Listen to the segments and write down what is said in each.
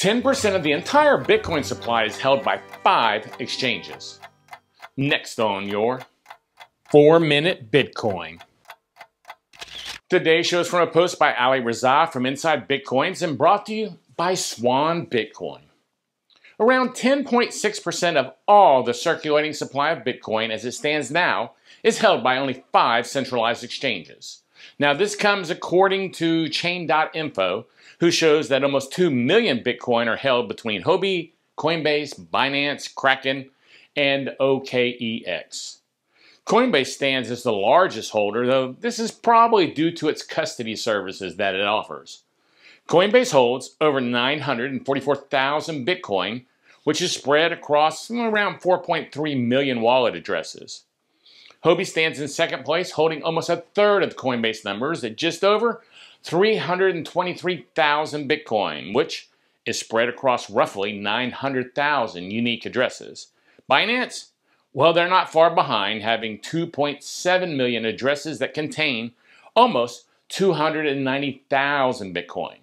10% of the entire Bitcoin supply is held by 5 exchanges. Next on your 4-Minute Bitcoin. Today's show is from a post by Ali Raza from Inside Bitcoins and brought to you by Swan Bitcoin. Around 10.6% of all the circulating supply of Bitcoin as it stands now is held by only 5 centralized exchanges. Now this comes according to Chain.info, who shows that almost 2 million Bitcoin are held between Huobi, Coinbase, Binance, Kraken, and OKEx. Coinbase stands as the largest holder, though this is probably due to its custody services that it offers. Coinbase holds over 944,000 Bitcoin, which is spread across around 4.3 million wallet addresses. Huobi stands in second place, holding almost a third of the Coinbase numbers at just over 323,000 Bitcoin, which is spread across roughly 900,000 unique addresses. Binance? Well, they're not far behind, having 2.7 million addresses that contain almost 290,000 Bitcoin.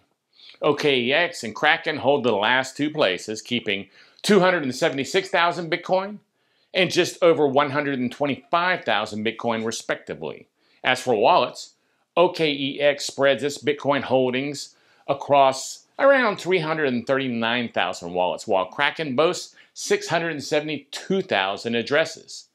OKEx and Kraken hold the last 2 places, keeping 276,000 Bitcoin and just over 125,000 Bitcoin respectively. As for wallets, OKEx spreads its Bitcoin holdings across around 339,000 wallets, while Kraken boasts 672,000 addresses.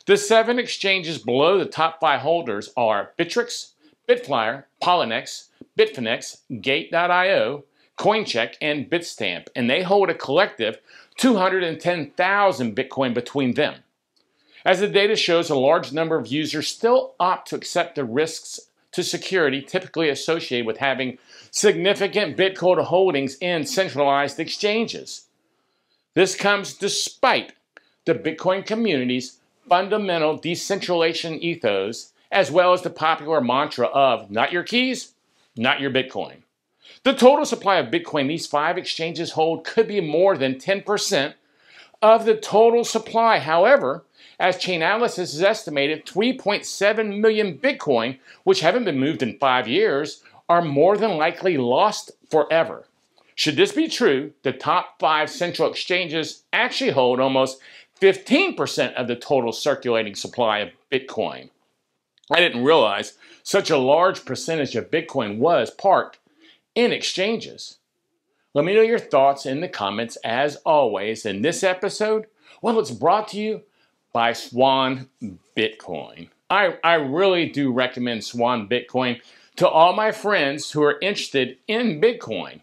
The 7 exchanges below the top 5 holders are Bittrex, Bitflyer, Polynex, Bitfinex, Gate.io, Coincheck, and Bitstamp, and they hold a collective 210,000 Bitcoin between them. As the data shows, a large number of users still opt to accept the risks to security typically associated with having significant Bitcoin holdings in centralized exchanges. This comes despite the Bitcoin community's fundamental decentralization ethos, as well as the popular mantra of not your keys, not your Bitcoin. The total supply of Bitcoin these 5 exchanges hold could be more than 10% of the total supply. However, as Chainalysis has estimated, 3.7 million Bitcoin, which haven't been moved in 5 years, are more than likely lost forever. Should this be true, the top 5 central exchanges actually hold almost 15% of the total circulating supply of Bitcoin. I didn't realize such a large percentage of Bitcoin was parked in exchanges. Let me know your thoughts in the comments as always. In this episode, well, it's brought to you by Swan Bitcoin. I really do recommend Swan Bitcoin to all my friends who are interested in Bitcoin.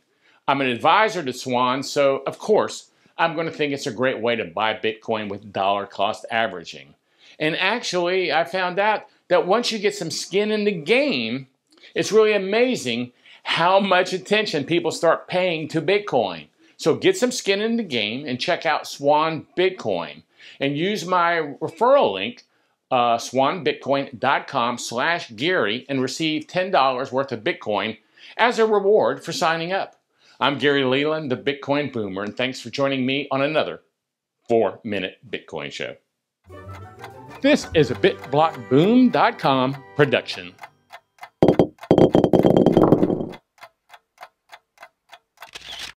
I'm an advisor to Swan, so of course, I'm going to think it's a great way to buy Bitcoin with dollar cost averaging. And actually, I found out that once you get some skin in the game, it's really amazing how much attention people start paying to Bitcoin. So get some skin in the game and check out Swan Bitcoin and use my referral link, swanbitcoin.com/Gary, and receive $10 worth of Bitcoin as a reward for signing up. I'm Gary Leland, the Bitcoin Boomer, and thanks for joining me on another 4-Minute Bitcoin Show. This is a BitBlockBoom.com production.